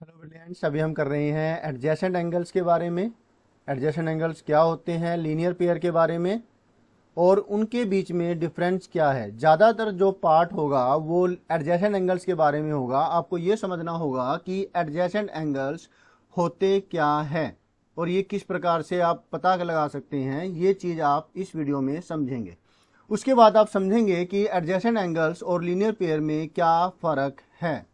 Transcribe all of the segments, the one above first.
Hello brilliants, अभी हम कर रहे हैं एडजेसेंट एंगल्स के बारे में। एडजेसेंट एंगल्स क्या होते हैं, लीनियर पेयर के बारे में, और उनके बीच में डिफरेंस क्या है। ज़्यादातर जो पार्ट होगा वो एडजेसेंट एंगल्स के बारे में होगा। आपको ये समझना होगा कि एडजेसेंट एंगल्स होते क्या है और ये किस प्रकार से आप पता लगा सकते हैं। ये चीज़ आप इस वीडियो में समझेंगे। उसके बाद आप समझेंगे कि एडजेसेंट एंगल्स और लीनियर पेयर में क्या फ़र्क है।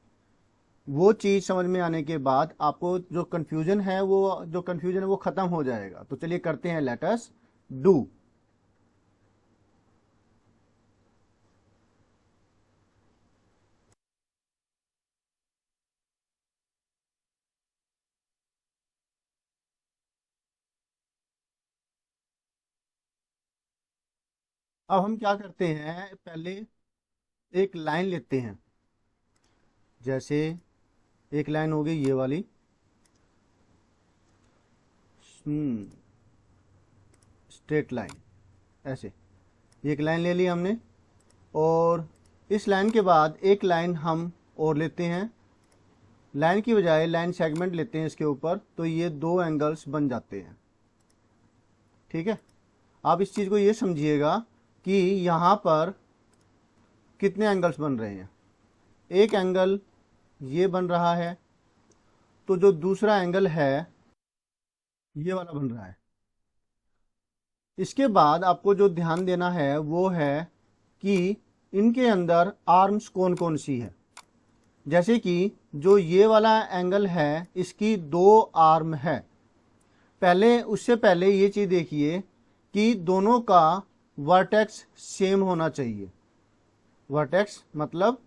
वो चीज़ समझ में आने के बाद आपको जो कन्फ्यूजन है वो ख़त्म हो जाएगा। तो चलिए करते हैं, लेट अस डू। अब हम क्या करते हैं, पहले एक लाइन लेते हैं। जैसे एक लाइन हो गई ये वाली, स्ट्रेट लाइन, ऐसे एक लाइन ले ली हमने। और इस लाइन के बाद एक लाइन हम और लेते हैं, लाइन की बजाय लाइन सेगमेंट लेते हैं इसके ऊपर, तो ये दो एंगल्स बन जाते हैं। ठीक है, आप इस चीज़ को ये समझिएगा कि यहाँ पर कितने एंगल्स बन रहे हैं। एक एंगल ये बन रहा है, तो जो दूसरा एंगल है ये वाला बन रहा है। इसके बाद आपको जो ध्यान देना है वो है कि इनके अंदर आर्म्स कौन कौन सी है। जैसे कि जो ये वाला एंगल है इसकी दो आर्म है। उससे पहले ये चीज़ देखिए कि दोनों का वर्टेक्स सेम होना चाहिए। वर्टेक्स मतलब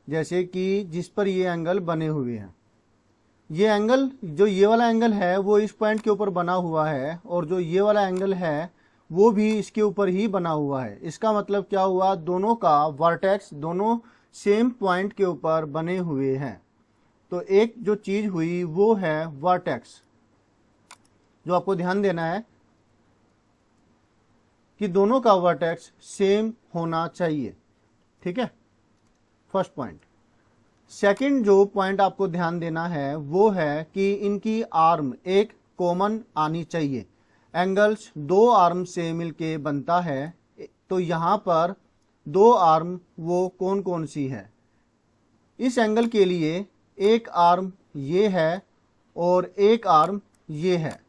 जैसे कि जिस पर ये एंगल बने हुए हैं, ये एंगल, जो ये वाला एंगल है वो इस पॉइंट के ऊपर बना हुआ है, और जो ये वाला एंगल है वो भी इसके ऊपर ही बना हुआ है। इसका मतलब क्या हुआ, दोनों का वर्टेक्स दोनों सेम पॉइंट के ऊपर बने हुए हैं। तो एक जो चीज़ हुई वो है वर्टेक्स, जो आपको ध्यान देना है कि दोनों का वर्टेक्स सेम होना चाहिए। ठीक है, फर्स्ट पॉइंट। सेकंड जो पॉइंट आपको ध्यान देना है वो है कि इनकी आर्म एक कॉमन आनी चाहिए। एंगल्स दो आर्म से मिलके बनता है, तो यहाँ पर दो आर्म वो कौन कौन सी है। इस एंगल के लिए एक आर्म ये है और एक आर्म ये है।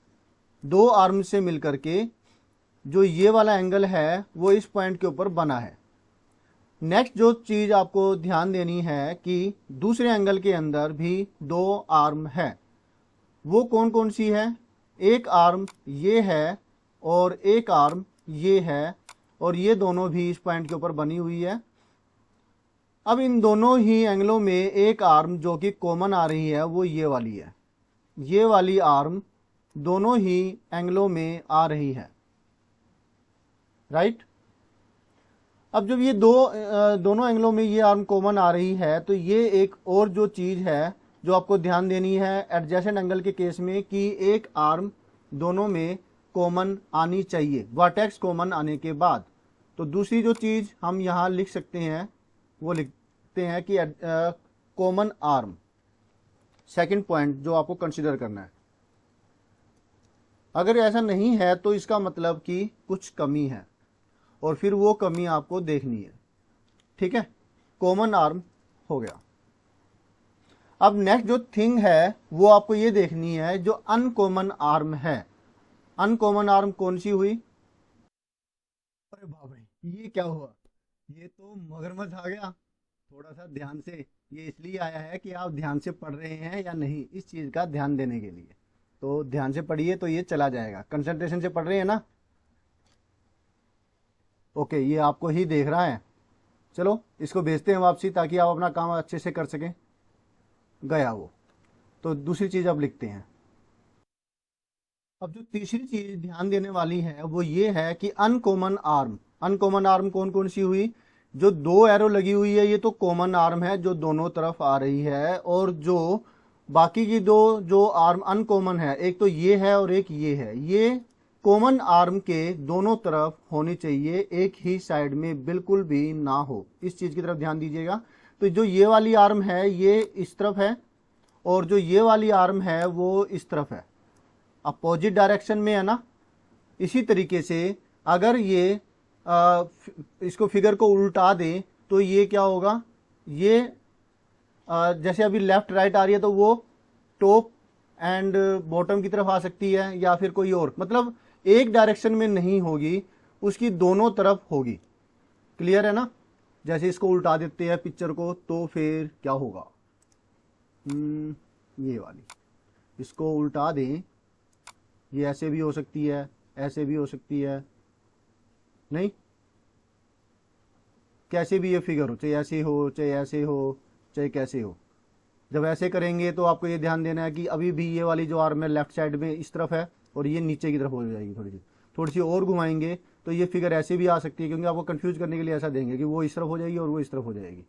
दो आर्म से मिलकर के जो ये वाला एंगल है वो इस पॉइंट के ऊपर बना है। नेक्स्ट जो चीज़ आपको ध्यान देनी है कि दूसरे एंगल के अंदर भी दो आर्म है। वो कौन कौन सी है, एक आर्म ये है और एक आर्म ये है, और ये दोनों भी इस पॉइंट के ऊपर बनी हुई है। अब इन दोनों ही एंगलों में एक आर्म जो कि कॉमन आ रही है वो ये वाली है। ये वाली आर्म दोनों ही एंगलों में आ रही है, राइट। अब जब ये दोनों एंगलों में ये आर्म कॉमन आ रही है, तो ये एक और जो चीज़ है जो आपको ध्यान देनी है एडजेसेंट एंगल के केस में, कि एक आर्म दोनों में कॉमन आनी चाहिए वर्टेक्स कॉमन आने के बाद। तो दूसरी जो चीज़ हम यहाँ लिख सकते हैं वो लिखते हैं कि कॉमन आर्म। सेकंड पॉइंट जो आपको कंसिडर करना है, अगर ऐसा नहीं है तो इसका मतलब कि कुछ कमी है, और फिर वो कमी आपको देखनी है। ठीक है, कॉमन आर्म हो गया। अब नेक्स्ट जो थिंग है वो आपको ये देखनी है, जो अनकॉमन आर्म है। अनकॉमन आर्म कौन सी हुई, अरे बाप रे ये क्या हुआ, ये तो मगरमच्छ आ गया। थोड़ा सा ध्यान से, ये इसलिए आया है कि आप ध्यान से पढ़ रहे हैं या नहीं, इस चीज़ का ध्यान देने के लिए। तो ध्यान से पढ़िए तो ये चला जाएगा, कंसंट्रेशन से पढ़ रहे हैं ना। ओके, ये आपको ही देख रहा है। चलो इसको भेजते हैं वापसी, ताकि आप अपना काम अच्छे से कर सकें। गया वो। तो दूसरी चीज़ अब लिखते हैं। अब जो तीसरी चीज़ ध्यान देने वाली है वो ये है कि अनकॉमन आर्म। अनकॉमन आर्म कौन कौन सी हुई, जो दो एरो लगी हुई है ये तो कॉमन आर्म है जो दोनों तरफ आ रही है, और जो बाकी की दो जो आर्म अनकॉमन है, एक तो ये है और एक ये है, ये कॉमन आर्म के दोनों तरफ होनी चाहिए, एक ही साइड में बिल्कुल भी ना हो। इस चीज़ की तरफ ध्यान दीजिएगा। तो जो ये वाली आर्म है ये इस तरफ है, और जो ये वाली आर्म है वो इस तरफ है, अपोजिट डायरेक्शन में है ना। इसी तरीके से अगर ये इसको फिगर को उल्टा दें तो ये क्या होगा, ये जैसे अभी लेफ्ट राइट आ रही है तो वो टॉप एंड बॉटम की तरफ आ सकती है, या फिर कोई और, मतलब एक डायरेक्शन में नहीं होगी, उसकी दोनों तरफ होगी। क्लियर है ना। जैसे इसको उल्टा देते हैं पिक्चर को तो फिर क्या होगा, ये वाली इसको उल्टा दें, ये ऐसे भी हो सकती है, ऐसे भी हो सकती है, नहीं कैसे भी ये फिगर हो, चाहे ऐसे हो चाहे ऐसे हो चाहे कैसे हो। जब ऐसे करेंगे तो आपको ये ध्यान देना है कि अभी भी ये वाली जो आर्म है लेफ्ट साइड में इस तरफ है और ये नीचे की तरफ हो जाएगी। थोड़ी सी और घुमाएंगे तो ये फिगर ऐसे भी आ सकती है, क्योंकि आपको कंफ्यूज करने के लिए ऐसा देंगे कि वो इस तरफ हो जाएगी और वो इस तरफ हो जाएगी।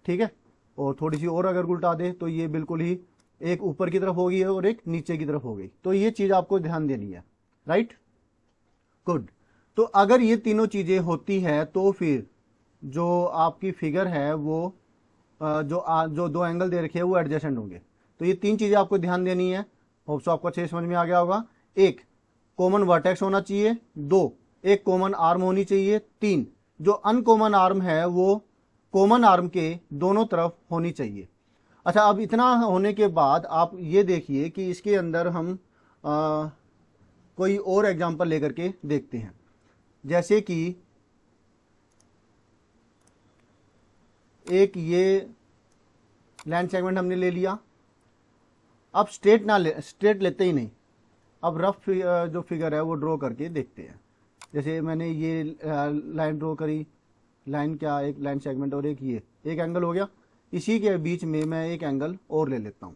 ठीक है। और थोड़ी सी और अगर उल्टा दे तो ये बिल्कुल ही एक ऊपर की तरफ होगी और एक नीचे की तरफ हो गई। तो ये चीज आपको ध्यान देनी है। Right, good. तो अगर ये तीनों चीजें होती है तो फिर जो आपकी फिगर है वो जो दो एंगल दे रखे हैं वो एडजेसेंट होंगे। तो ये तीन चीजें आपको ध्यान देनी है। होप सो आपको अच्छे समझ में आ गया होगा। एक, कॉमन वर्टेक्स होना चाहिए। दो, एक कॉमन आर्म होनी चाहिए। तीन, जो अनकॉमन आर्म है वो कॉमन आर्म के दोनों तरफ होनी चाहिए। अच्छा, अब इतना होने के बाद आप ये देखिए कि इसके अंदर हम कोई और एग्जांपल लेकर के देखते हैं। जैसे कि एक ये लाइन सेगमेंट हमने ले लिया। अब स्ट्रेट लेते ही नहीं, अब रफ जो फिगर है वो ड्रॉ करके देखते हैं। जैसे मैंने ये लाइन ड्रॉ करी, लाइन क्या, एक लाइन सेगमेंट और एक ये, एक एंगल हो गया। इसी के बीच में मैं एक एंगल और ले लेता हूं,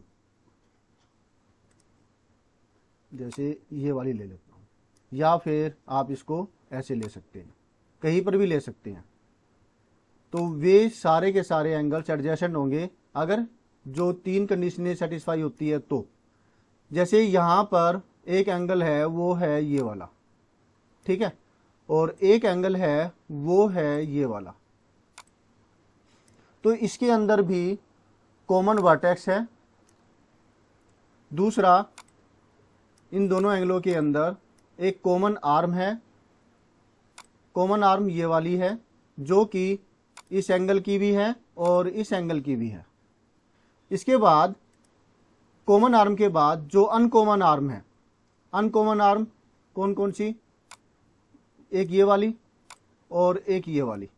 जैसे ये वाली ले लेता हूं, या फिर आप इसको ऐसे ले सकते हैं, कहीं पर भी ले सकते हैं। तो वे सारे के सारे एंगल्स एडजेसेंट होंगे अगर जो तीन कंडीशनें सेटिस्फाई होती है तो। जैसे यहां पर एक एंगल है वो है ये वाला, ठीक है, और एक एंगल है वो है ये वाला। तो इसके अंदर भी कॉमन वर्टेक्स है। दूसरा, इन दोनों एंगलों के अंदर एक कॉमन आर्म है। कॉमन आर्म ये वाली है जो कि इस एंगल की भी है और इस एंगल की भी है। इसके बाद कॉमन आर्म के बाद जो अनकॉमन आर्म है, अनकॉमन आर्म कौन कौन सी, एक ये वाली और एक ये वाली,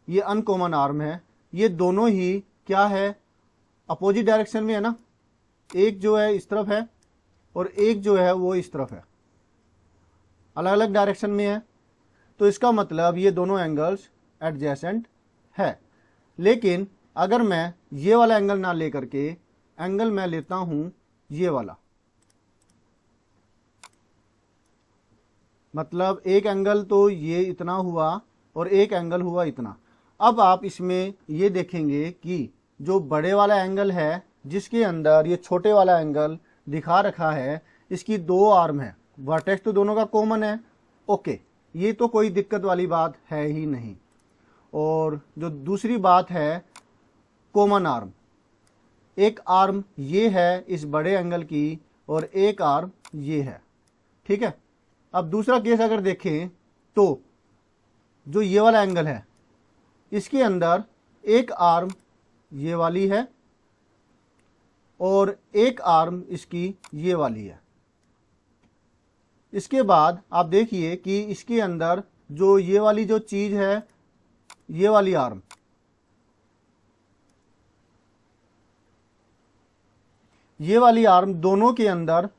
ये अनकॉमन आर्म है। ये दोनों ही क्या है, अपोजिट डायरेक्शन में है ना। एक जो है इस तरफ है और एक जो है वो इस तरफ है, अलग अलग डायरेक्शन में है। तो इसका मतलब ये दोनों एंगल्स एडजेसेंट है। लेकिन अगर मैं ये वाला एंगल ना लेकर के एंगल मैं लेता हूं ये वाला, मतलब एक एंगल तो ये इतना हुआ और एक एंगल हुआ इतना। अब आप इसमें ये देखेंगे कि जो बड़े वाला एंगल है जिसके अंदर ये छोटे वाला एंगल दिखा रखा है, इसकी दो आर्म है, वर्टेक्स तो दोनों का कॉमन है। ओके, ये तो कोई दिक्कत वाली बात है ही नहीं। और जो दूसरी बात है कॉमन आर्म, एक आर्म ये है इस बड़े एंगल की और एक आर्म ये है, ठीक है। अब दूसरा केस अगर देखें तो जो ये वाला एंगल है इसके अंदर एक आर्म ये वाली है और एक आर्म इसकी ये वाली है। इसके बाद आप देखिए कि इसके अंदर जो ये वाली जो चीज है, ये वाली आर्म, ये वाली आर्म दोनों के अंदर,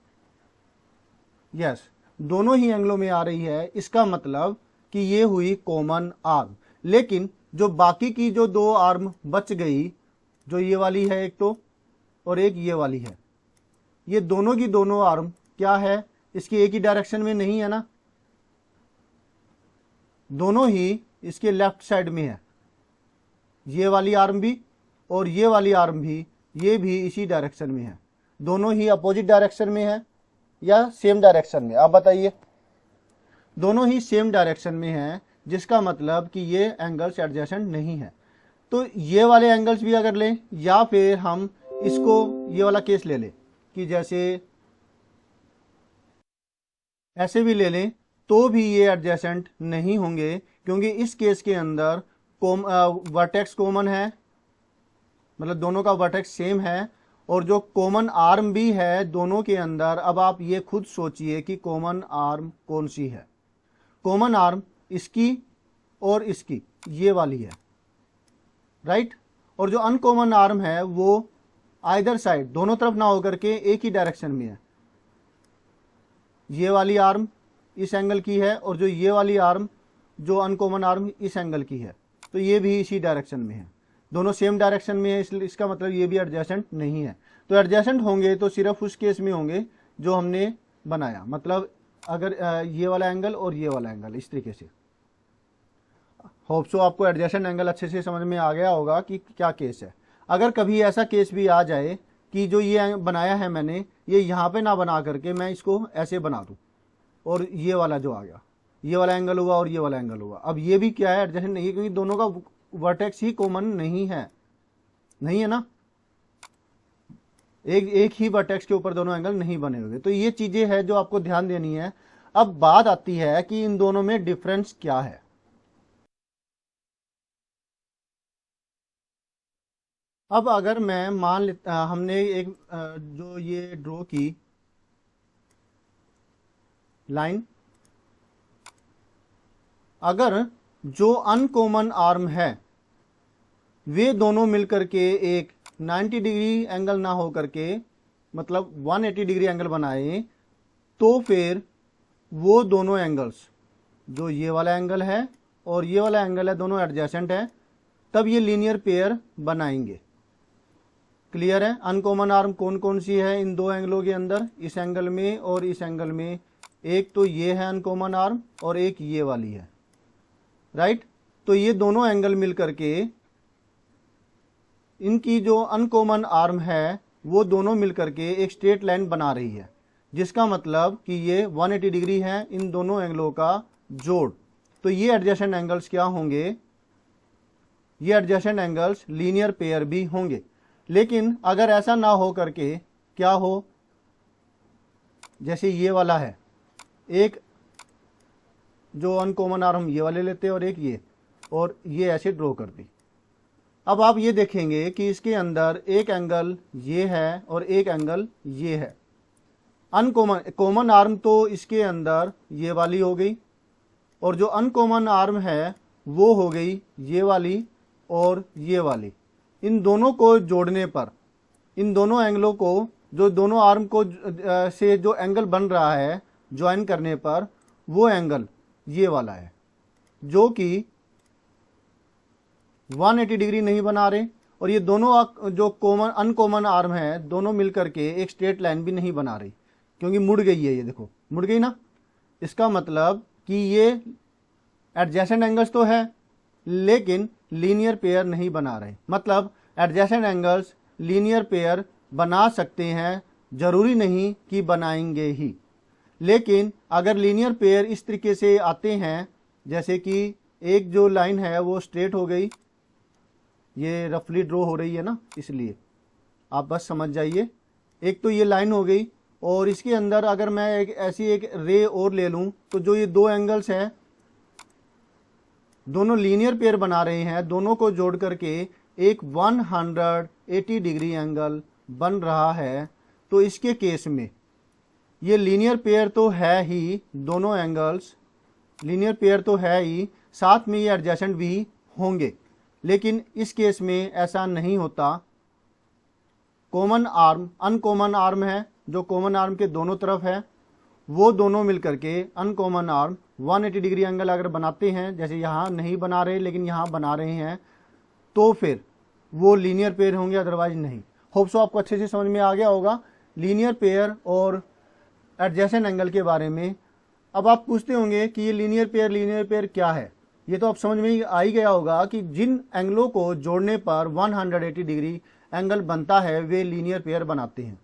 यस, दोनों ही एंगलों में आ रही है। इसका मतलब कि ये हुई कॉमन आर्म। लेकिन जो बाकी की जो दो आर्म बच गई, जो ये वाली है एक तो और एक ये वाली है, ये दोनों की दोनों आर्म क्या है, इसकी एक ही डायरेक्शन में नहीं है ना, दोनों ही इसके लेफ्ट साइड में है। ये वाली आर्म भी और ये वाली आर्म भी, ये भी इसी डायरेक्शन में है। दोनों ही अपोजिट डायरेक्शन में है या सेम डायरेक्शन में, आप बताइए। दोनों ही सेम डायरेक्शन में है, जिसका मतलब कि ये एंगल्स एडजेसेंट नहीं है। तो ये वाले एंगल्स भी अगर लें या फिर हम इसको ये वाला केस ले ले कि जैसे ऐसे भी ले लें तो भी ये एडजेसेंट नहीं होंगे, क्योंकि इस केस के अंदर वर्टेक्स कॉमन है, मतलब दोनों का वर्टेक्स सेम है, और जो कॉमन आर्म भी है दोनों के अंदर। अब आप ये खुद सोचिए कि कॉमन आर्म कौन सी है। कॉमन आर्म इसकी और इसकी, ये वाली है, राइट। और जो अनकॉमन आर्म है वो आइदर साइड, दोनों तरफ ना होकर के एक ही डायरेक्शन में है। ये वाली आर्म इस एंगल की है और जो ये वाली आर्म, जो अनकॉमन आर्म, इस एंगल की है, तो ये भी इसी डायरेक्शन में है, दोनों सेम डायरेक्शन में है, इसलिए इसका मतलब ये भी एडजेसेंट नहीं है। तो एडजेसेंट होंगे तो सिर्फ उस केस में होंगे जो हमने बनाया, मतलब अगर ये वाला एंगल और ये वाला एंगल इस तरीके से। होप सो आपको एडजेसेंट एंगल अच्छे से समझ में आ गया होगा कि क्या केस है। अगर कभी ऐसा केस भी आ जाए कि जो ये बनाया है मैंने, ये यहाँ पे ना बना करके मैं इसको ऐसे बना दूँ, और ये वाला जो आ गया, ये वाला एंगल हुआ और ये वाला एंगल हुआ, अब ये भी क्या है, एडजेसेंट नहीं है, क्योंकि दोनों का वर्टेक्स ही कॉमन नहीं है, नहीं है ना, एक ही वर्टेक्स के ऊपर दोनों एंगल नहीं बने हुए। तो ये चीजें हैं जो आपको ध्यान देनी है। अब बात आती है कि इन दोनों में डिफरेंस क्या है। अब अगर मैं मान लेता, हमने एक जो ये ड्रॉ की लाइन, अगर जो अनकॉमन आर्म है वे दोनों मिलकर के एक 90 डिग्री एंगल ना हो करके मतलब 180 डिग्री एंगल बनाए, तो फिर वो दोनों एंगल्स, जो ये वाला एंगल है और ये वाला एंगल है, दोनों एडजेसेंट है, तब ये लीनियर पेयर बनाएंगे। क्लियर है। अनकॉमन आर्म कौन कौन सी है इन दो एंगलों के अंदर, इस एंगल में और इस एंगल में, एक तो ये है अनकॉमन आर्म और एक ये वाली है, राइट। तो ये दोनों एंगल मिल करके इनकी जो अनकॉमन आर्म है वो दोनों मिलकर के एक स्ट्रेट लाइन बना रही है, जिसका मतलब कि ये 180 डिग्री है इन दोनों एंगलों का जोड़। तो ये एडजेसेंट एंगल्स क्या होंगे, ये एडजेसेंट एंगल्स लीनियर पेयर भी होंगे। लेकिन अगर ऐसा ना हो करके क्या हो, जैसे ये वाला है, एक जो अनकॉमन आर्म ये वाले लेते हैं और एक ये, और ये ऐसे ड्रॉ कर दी। अब आप ये देखेंगे कि इसके अंदर एक एंगल ये है और एक एंगल ये है। कॉमन आर्म तो इसके अंदर ये वाली हो गई, और जो अनकॉमन आर्म है वो हो गई ये वाली और ये वाली। इन दोनों को जोड़ने पर, इन दोनों एंगलों को, जो दोनों आर्म को से जो एंगल बन रहा है ज्वाइन करने पर, वो एंगल ये वाला है, जो कि 180 डिग्री नहीं बना रहे, और ये दोनों जो कॉमन अनकॉमन आर्म है दोनों मिलकर के एक स्ट्रेट लाइन भी नहीं बना रही, क्योंकि मुड़ गई है, ये देखो मुड़ गई ना। इसका मतलब कि ये एडजेसेंट एंगल्स तो है लेकिन लीनियर पेयर नहीं बना रहे। मतलब एडजेसेंट एंगल्स लीनियर पेयर बना सकते हैं, जरूरी नहीं कि बनाएंगे ही, लेकिन अगर लीनियर पेयर इस तरीके से आते हैं, जैसे कि एक जो लाइन है वो स्ट्रेट हो गई, ये रफली ड्रॉ हो रही है ना, इसलिए आप बस समझ जाइए, एक तो ये लाइन हो गई, और इसके अंदर अगर मैं एक ऐसी एक रे और ले लूं, तो जो ये दो एंगल्स हैं दोनों लीनियर पेयर बना रहे हैं, दोनों को जोड़ करके एक 180 डिग्री एंगल बन रहा है। तो इसके केस में ये लीनियर पेयर तो है ही, दोनों एंगल्स लीनियर पेयर तो है ही, साथ में ये एडजेसेंट भी होंगे। लेकिन इस केस में ऐसा नहीं होता। कॉमन आर्म, अनकॉमन आर्म है, जो कॉमन आर्म के दोनों तरफ है, वो दोनों मिलकर के अनकॉमन आर्म 180 डिग्री एंगल अगर बनाते हैं, जैसे यहाँ नहीं बना रहे लेकिन यहाँ बना रहे हैं, तो फिर वो लीनियर पेयर होंगे, अदरवाइज नहीं। होप सो आपको अच्छे से समझ में आ गया होगा लीनियर पेयर और एडजेसेंट एंगल के बारे में। अब आप पूछते होंगे कि ये लीनियर पेयर क्या है। ये तो आप समझ में आ ही गया होगा कि जिन एंगलों को जोड़ने पर 180 डिग्री एंगल बनता है वे लीनियर पेयर बनाते हैं।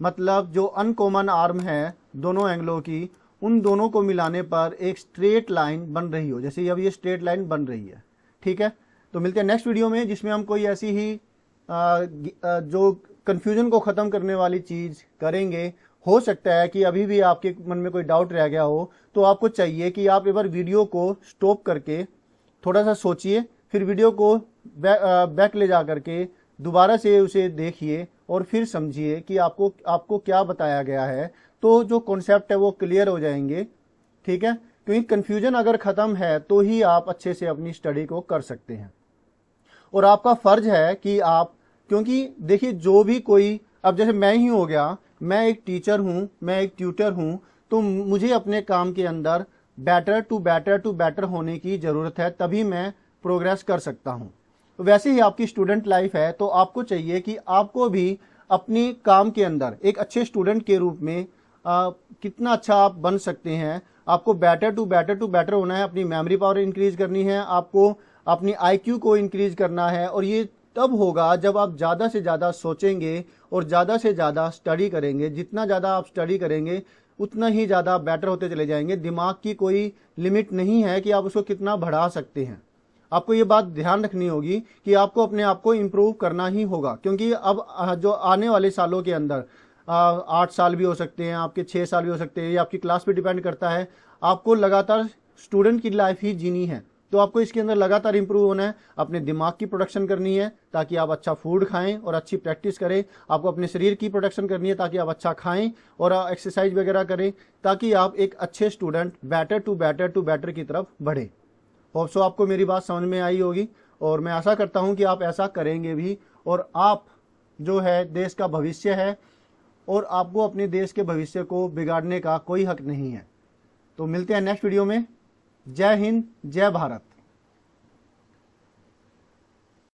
मतलब जो अनकॉमन आर्म है दोनों एंगलों की, उन दोनों को मिलाने पर एक स्ट्रेट लाइन बन रही हो, जैसे अब ये स्ट्रेट लाइन बन रही है। ठीक है, तो मिलते हैं नेक्स्ट वीडियो में, जिसमें हम कोई ऐसी ही जो कंफ्यूजन को ख़त्म करने वाली चीज़ करेंगे। हो सकता है कि अभी भी आपके मन में कोई डाउट रह गया हो, तो आपको चाहिए कि आप एक बार वीडियो को स्टॉप करके थोड़ा सा सोचिए, फिर वीडियो को बैक ले जा करके दोबारा से उसे देखिए और फिर समझिए कि आपको क्या बताया गया है। तो जो कॉन्सेप्ट है वो क्लियर हो जाएंगे, ठीक है। क्योंकि कंफ्यूजन अगर ख़त्म है तो ही आप अच्छे से अपनी स्टडी को कर सकते हैं। और आपका फ़र्ज है कि आप, क्योंकि देखिए जो भी कोई, अब जैसे मैं ही हो गया, मैं एक टीचर हूँ, मैं एक ट्यूटर हूँ, तो मुझे अपने काम के अंदर बेटर टू बेटर होने की ज़रूरत है, तभी मैं प्रोग्रेस कर सकता हूँ। तो वैसे ही आपकी स्टूडेंट लाइफ है, तो आपको चाहिए कि आपको भी अपनी काम के अंदर एक अच्छे स्टूडेंट के रूप में कितना अच्छा आप बन सकते हैं। आपको बेटर टू बेटर होना है, अपनी मेमोरी पावर इंक्रीज करनी है, आपको अपनी IQ को इंक्रीज करना है। और ये तब होगा जब आप ज़्यादा से ज़्यादा सोचेंगे और ज़्यादा से ज़्यादा स्टडी करेंगे। जितना ज़्यादा आप स्टडी करेंगे उतना ही ज़्यादा बेटर होते चले जाएंगे। दिमाग की कोई लिमिट नहीं है कि आप उसको कितना बढ़ा सकते हैं। आपको ये बात ध्यान रखनी होगी कि आपको अपने आप को इम्प्रूव करना ही होगा, क्योंकि अब जो आने वाले सालों के अंदर 8 साल भी हो सकते हैं, आपके 6 साल भी हो सकते हैं, ये आपकी क्लास पे डिपेंड करता है। आपको लगातार स्टूडेंट की लाइफ ही जीनी है, तो आपको इसके अंदर लगातार इंप्रूव होना है। अपने दिमाग की प्रोडक्शन करनी है ताकि आप अच्छा फूड खाएं और अच्छी प्रैक्टिस करें। आपको अपने शरीर की प्रोडक्शन करनी है ताकि आप अच्छा खाएं और एक्सरसाइज वगैरह करें, ताकि आप एक अच्छे स्टूडेंट बेटर टू बेटर की तरफ बढ़े। होप सो आपको मेरी बात समझ में आई होगी और मैं आशा करता हूं कि आप ऐसा करेंगे भी। और आप जो है देश का भविष्य है और आपको अपने देश के भविष्य को बिगाड़ने का कोई हक नहीं है। तो मिलते हैं नेक्स्ट वीडियो में। जय हिंद, जय भारत।